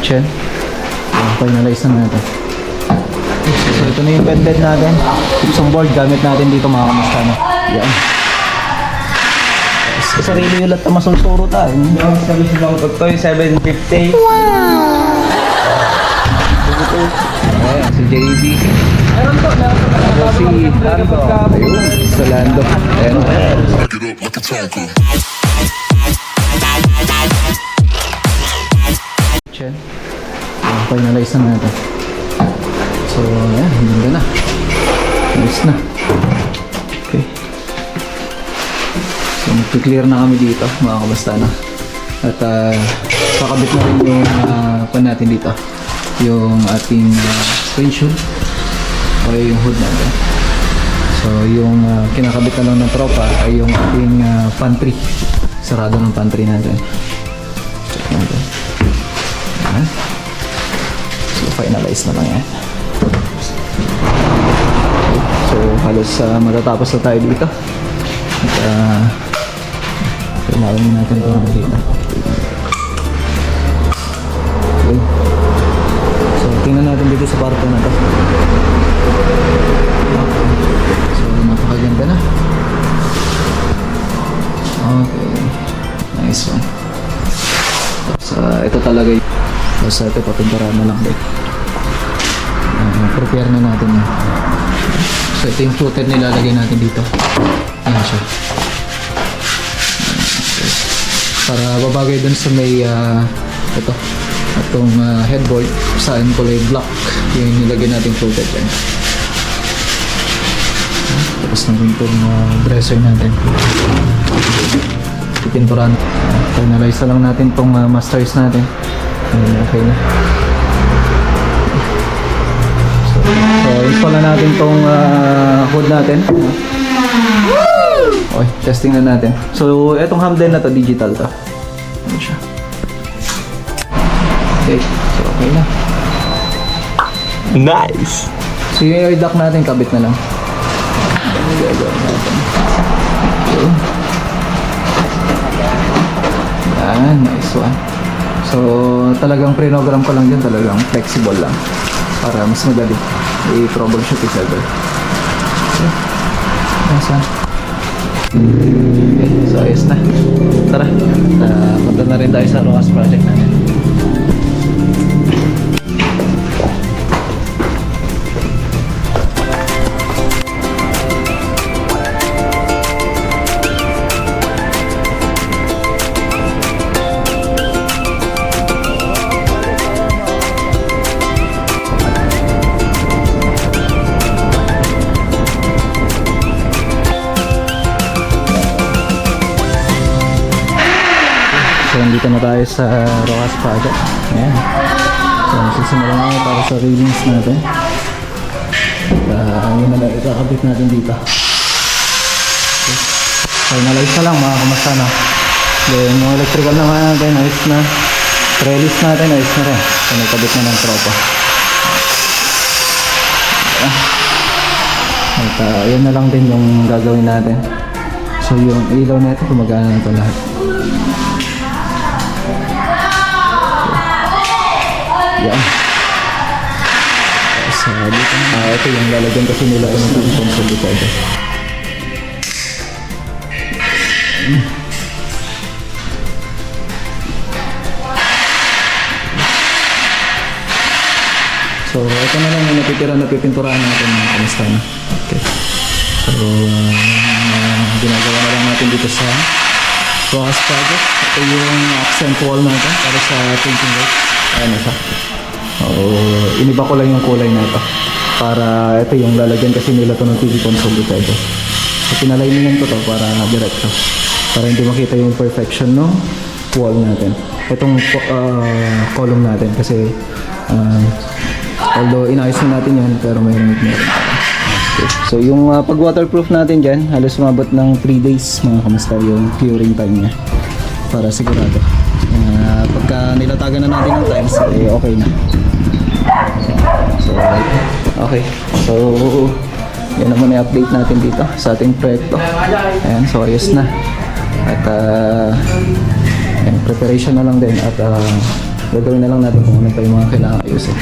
kitchen. So, finalize na natin. So ito na yung bed natin. Gypsum board gamit natin dito mga kamusta na. Yan. Sa sarili ulat na masunsuro tayo. Sabi sa bang tugtoy, 750. Ayan, si JB. Meron to. Si Lando. Ayun, sa Lando. Ayan. Back it up like a Tonka. Kitchen. So, finalize na natin. So, ayan, hanggang na. Nice na. Okay. So, mag-clear na kami dito, mga kabasta na. At, kakabit na rin yung pan natin dito. Yung ating screen shield. O yung hood natin. So, yung kinakabit na lang ng tropa ay yung ating pantry. Sarado ng pantry natin. Check natin. Ayan. So, finalize na lang yan. So, halos matatapos na tayo dito. At, kailangan natin ito dito. Okay. So, tingnan natin dito sa parto na ito. So, napakaganda na. Okay. Nice one. So, ito talaga yung tapos ito, papinturahan na lang din. Prepare na natin yan. So, ito yung footed nilalagay natin dito. Ayan siya. Okay. Para babagay dun sa may ito, itong headboard saan kulay black yung nilagay natin footed yan. Tapos na rin itong dresser natin. Pipinturahan. Finalize na lang natin itong masters natin. Okay na. So, install na natin itong hood natin. Okay, testing na natin. So, itong Hamden na to, digital to. Ano siya? Okay, so okay na. Nice! So, yung air duct natin, kabit na lang. Gagawin natin. Okay. Yan, nice one. So, talagang pre-program ko lang dyan, talagang flexible lang. Para mas madali i-troubleshoot if ever. Okay. Nice one. Okay, so ayos na. Tara, punta na rin tayo sa ROAS project natin. So, nandito na tayo sa ROAS project. Ayan. So, sisimulan natin para sa railings natin. At yun na lang ikakabit natin dito. Okay. Finalize na lang mga kamasta na. Then, yung electrical naman natin, ayos na. Trellis natin, ayos na rin. So, nagkabit na ng tropa. Ayan. At yun na lang din yung gagawin natin. So, yung ilaw na ito, gumagana na ito lahat. Yan. So, dito. Ito yung lalagyan kasi nila ng TV console dito. So, ito na lang yung napipinturahan natin mga kamusta na. Okay. So, ginagawa na lang natin dito sa ROAS project. Ito yung accent wall natin para sa painting work. Ayan na siya. Iniba ko lang yung kulay na ito para ito yung lalagyan kasi nila ito ng TV console dito. So, pinaliningan ko to para diretso para hindi makita yung imperfection no wall natin. Itong column natin kasi although inayos na natin yan pero may limit na rin. Okay. So yung pag waterproof natin dyan halos umabot ng 3 days mga kamusta yung curing time niya para sigurado pagka nilatagan na natin ng tiles okay na. So okay, so yan naman yung update natin dito sa ating proyekto. Ayan, so ayos na at preparation na lang din at gagawin na lang natin kung ano pa yung mga kailangan ayusin.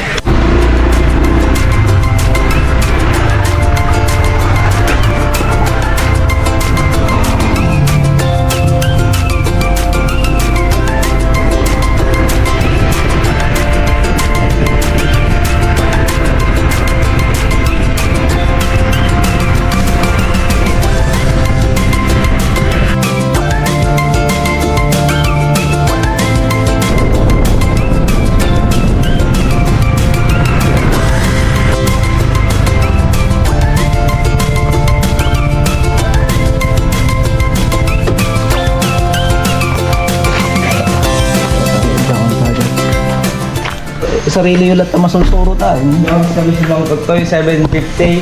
Sarili ulat na masunsuro tayo. Yung sabi sa mga Totoy, 750.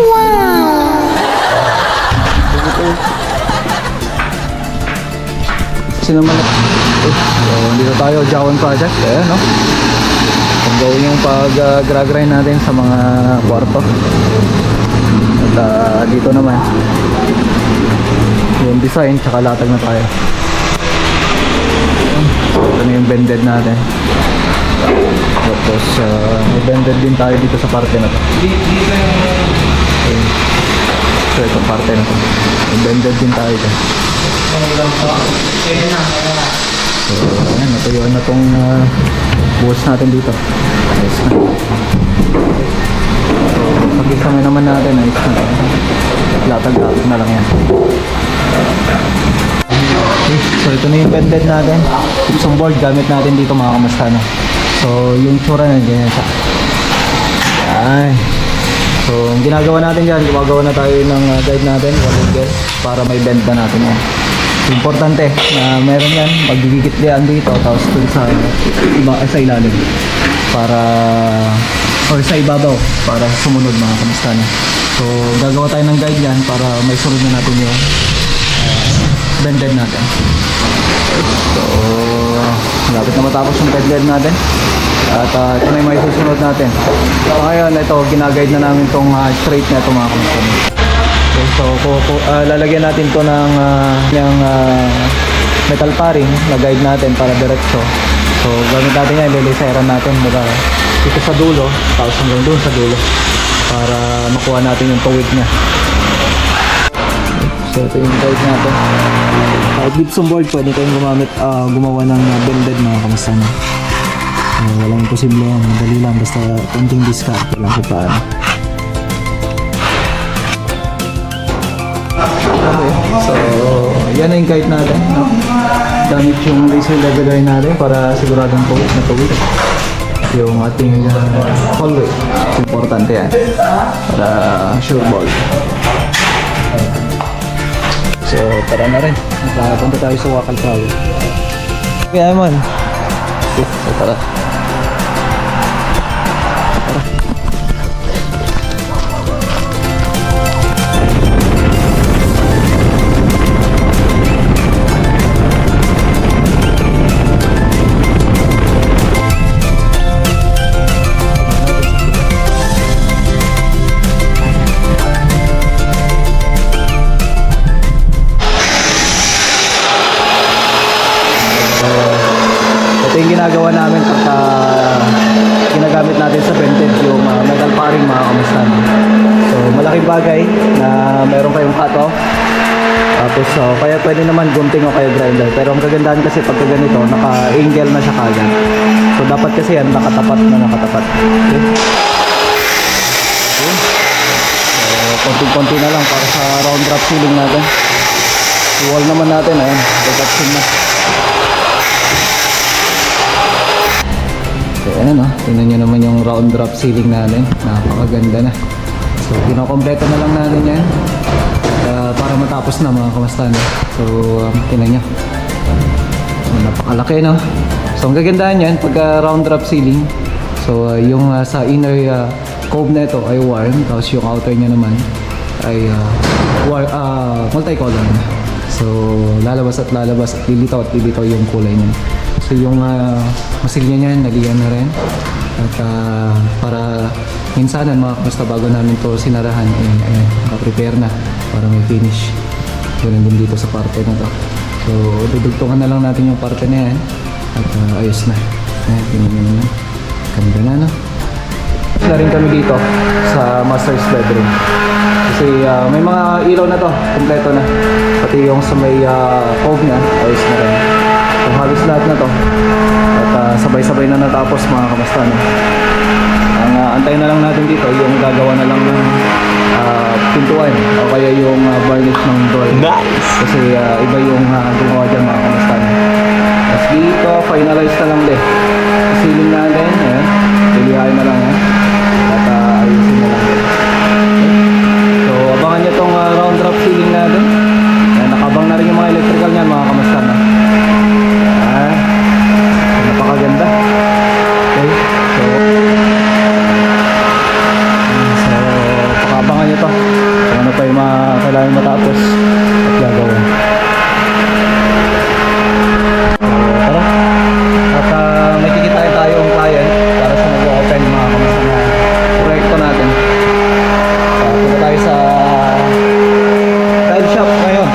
Kasi naman so, dito tayo, Jawan Project. Ayan, no? Kung gawin yung pag-grind natin sa mga kwarto. At dito naman yung design, tsaka latag na tayo. Ito na yung bended natin. Tapos may bended din tayo dito sa parte na to. Okay. So ito parte na to. May bended din tayo dyan. So ayan, natuyuan na tong buhos natin dito. Ayos na. So pag-isama naman natin, ayos na. Latag-latag na lang yan. Okay, so ito na yung bended natin. Gypsum board gamit natin dito mga kamastano. So yung tsura na ganyan siya. Ay. So ang ginagawa natin dyan, gumagawa na tayo ng guide natin, wall para may bend na natin yan. Importante na meron yan, magigigitlian dito tapos dun sa ilalim para or sa ibabaw para sumunod mga kamastano. So gagawa tayo ng guide yan para may sunod na natin yung bended natin. So malapit na matapos yung bended natin at ito na yung may susunod natin. So ngayon ito, ginaguide na namin itong straight na ito mga kamastano. So lalagyan natin to ng yung metal paring na guide natin para diretso. So gamit natin yan, liliseran natin mula dito sa dulo tapos hanggang doon sa dulo para makuha natin yung tuwid niya. So ito yung guide natin. Gypsum board, pwede kayong gumawa ng bended mga kamastano. Walang imposible yan, madali lang basta konting discard lang kung paano. Okay, so yan na yung guide natin, no? Gamit yung laser level line natin para siguradong tuwid na tuwid yung ating hallway. Importante yan para sure ball. So tara na rin, punta tayo sa Wakal Tower. Okay, man. Okay, so tara. Ito yung ginagawa namin pagka ginagamit natin sa bended yung metal paring mga kamastano. So malaking bagay na meron kayong cut-off. Tapos kaya pwede naman gunting o kaya grinder. Pero ang kagandahan kasi pagka ganito, naka-angle na siya kagad. So dapat kasi yan nakatapat na nakatapat. Okay. Okay. So konti-konti na lang para sa round drop ceiling natin. Yung wall naman natin, ayan, detaching na. So ayan o, tingnan nyo naman yung round drop ceiling natin. Napakaganda na. So kinokompleto na lang natin yan para matapos na mga kamastano. So tingnan nyo, napakalaki no. So ang kagandahan yan pagka round drop ceiling. So yung sa inner cove na ito ay warm, tapos yung outer nya naman ay multicolor na. So lalabas at lilitaw yung kulay niya. So yung masilya niya naliyan na rin. At para minsanan basta bago namin to sinarahan, naka-prepare na para may finish. Ganun din dito sa parte na to. So dudugtungan na lang natin yung parte na yan at ayos na. Ayan, tingnan nyo naman. Ganda na, no? Na rin kami dito sa master's bedroom. Kasi may mga ilaw na to, kompleto na. Pati yung sa may cove na, ayos na rin. So, halos lahat na to. At sabay-sabay na natapos mga kamusta, no? Ang antayin na lang natin dito, yung gagawa na lang ng pintuan o kaya yung varnish ng door. Nice! Kasi iba yung gumawa dyan mga kamusta, no? Tapos dito, finalize na lang din. Ceiling natin, ayan. Pilihain na lang, eh. At ayusin na lang din. So, abangan nyo tong round drop ceiling natin. Ayan, nakabang na rin yung mga electrical niyan mga kamusta, no? Ayan. Napakaganda. Okay. So, pakabangan nyo to. Kung ano pa yung kailangan matapos at gagawin. Tara. At may kikitain tayong client para sa mag-open mga kamusta na proyekto natin. Punta tayo sa tile shop ngayon.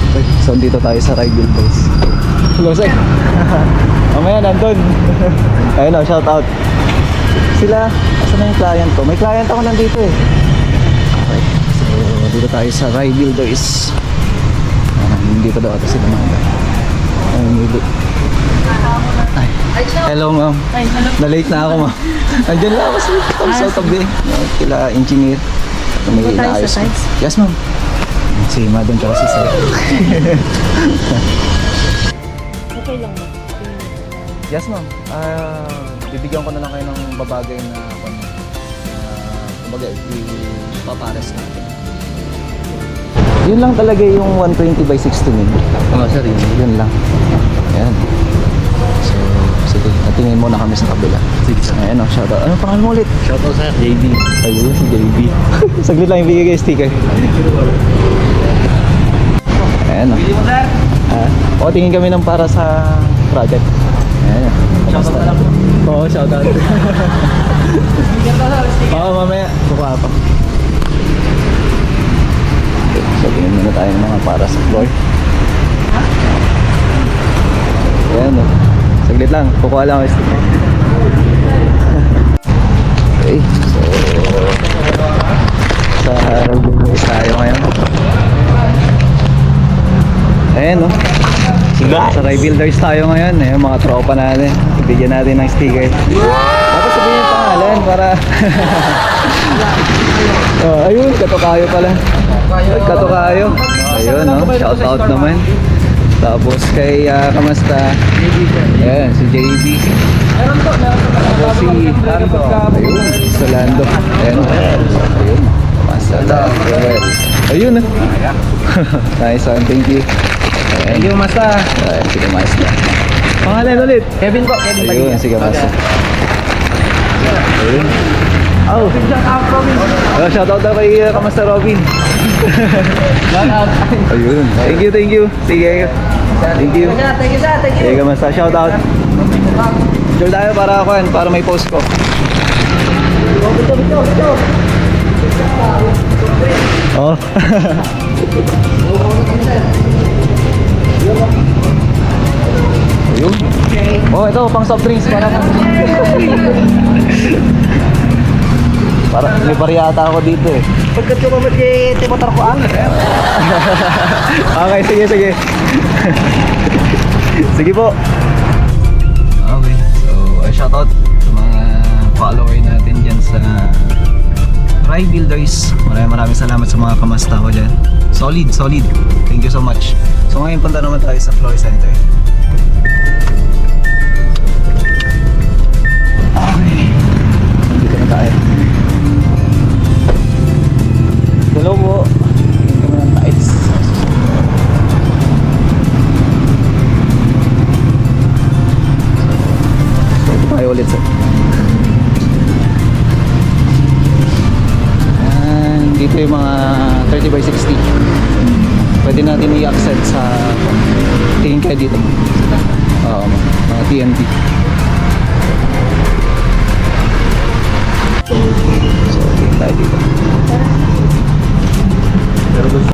Okay, so dito tayo sa Ride Builders. Hello, sir. Mamaya nandun. Ayun o, shout out. Sila, asan na yung client ko? May client ako nandito eh. Okay, so dito tayo sa Ride Builders. Dito daw ata sila mga. Ayun, dito. Ay, hello ma'am. Na-late na ako ma'am. Nandiyan lang ako sa tabi. Kila engineer. May inaayos. Yes ma'am. Si madam tsaka si sir. Okay lang ba? Yes ma'am. Bibigyan ko na lang kayo ng babagay na kumbaga ipapares natin. Yun lang talaga yung 120 by 60 min. Oo, sir. Yun lang. Ayan. So, sige. Natingin muna kami sa kabila. Sige, sir. Ayan o, shoutout. Ano pangalan mo ulit? Shoutout, sir. JB. Ayun, si JB. Saglit lang yung bigay kayo sticker. Ayan o. O, tingin kami ng para sa project. Ayan o. Shoutout na lang. Oo, shoutout. Oo, mamaya. Kukuha pa. Okay, so tingin muna tayo ng mga para sa floor. Ayan o. Saglit lang. Kukuha lang ako sticker. Okay, so sa Robles tayo ngayon. Ayan o. Sa Ride Builders tayo ngayon. Ayan, mga tropa natin. Ibigyan natin ng sticker. Dapat sabihin yung pangalan para ayun, Katukayo pala. Katukayo. Ayun, no? Shout out naman. Tapos kay Kamasta. Ayan, si JB. Tapos si Lando. Ayun, si Lando. Ayan. Ayun. Kamasta. Ayun, no? Nice one, thank you. Thank you, Masta. Ayan, si Kamasta. Pangalan ulit. Kevin po. Kevin Ayun, si Kamasta. Ayun. Oh, shoutout na kay Kamasta Robin. Ayun. Thank you. Sige. Thank you. Thank you, sir. Thank you. Sige, Kamasta. Shoutout. Sure tayo para may post ko. Oh. Ayun. Oh, ito pang soft drinks para may bariyata ako dito eh. Pagkat yung mamad kay Timotar ko ang. Okay, sige. Sige po. Okay, so shoutout sa mga follower natin dyan sa Ride Builders. Maraming salamat sa mga kamasta ko dyan. Solid. Thank you so much. So ngayon punta naman tayo sa floor center. Okay. Dito na tayo. Hello po. Tingin kami ng tiles. So, ito tayo ulit sir. Dito yung mga 30 by 60. Pwede natin i-accent sa tingin kayo dito. Oo, mga TNT. tayo dito. Pero gusto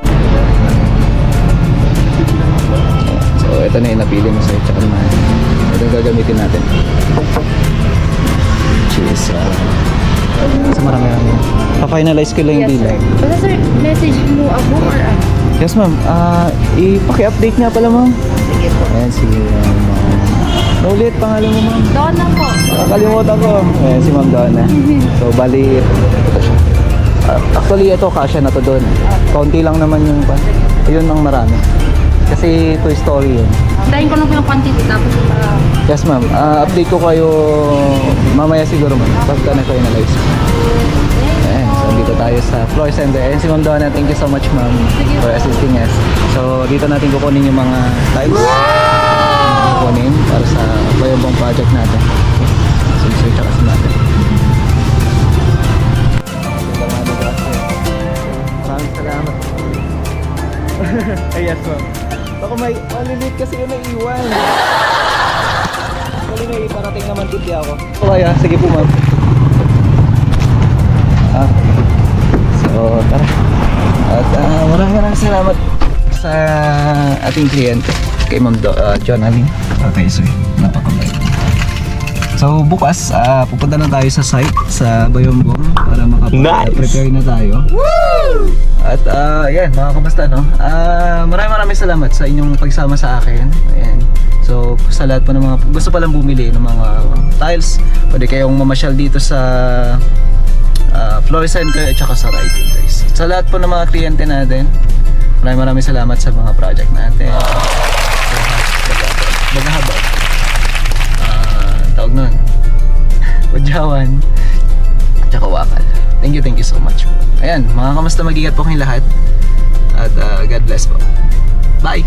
so, ito na yung napili mo sa'yo. Tsaka naman, ito yung gagamitin natin. Cheese. So, marami. Pa-finalize ko lang yung deal. Basta sir, message mo ako or ano? Yes, ma'am. I-paki-update nga pala, ma'am. Sige po. Ayan, si ulit, pangalan mo, ma'am. Donna po. Nakalimutan ko. Ayan, si Ma'am Donna. So, bali, actually, ito, kasya na to doon. Kaunti lang naman yung pan. Yun ang marami. Kasi Toy Story yun. Dahin ko lang po yung quantity tapos Yes, ma'am. Update ko kayo mamaya siguro, ma'am. Pagka na-finalize. Ayan, so dito tayo sa floor center. Ayan si Ma'am Donna. Thank you so much, ma'am, for assisting us. So, dito natin kukunin yung mga tiles. Kukunin para sa bayabang project natin. So, search ako sa natin. Maraming salamat. Ay, yes, ma'am. Baka may maliliit kasi yun naiiwan. Actually, may parating naman titi ako. O kaya, sige po, ma'am. So, tara. At maraming salamat sa ating kliyente. Kay Ma'am Jonaline. Okay, sir. Napakabait. So, bukas, pupunta na tayo sa site sa Bayombong para makapag-prepare na tayo. Woo! At yan, mga kamusta, no? Maraming salamat sa inyong pagsama sa akin. Ayan. So, sa lahat po ng mga gusto palang bumili ng mga tiles, pwede kayong mamasyal dito sa floor center at saka sa Ride Guys. Sa lahat po ng mga kliyente natin, maraming salamat sa mga project natin. Maghahabag. Tawag nun. Udyawan. At saka wakal. Thank you so much. Ayan, mga kamusta, mag-ingat po kayong lahat. At God bless po. Bye!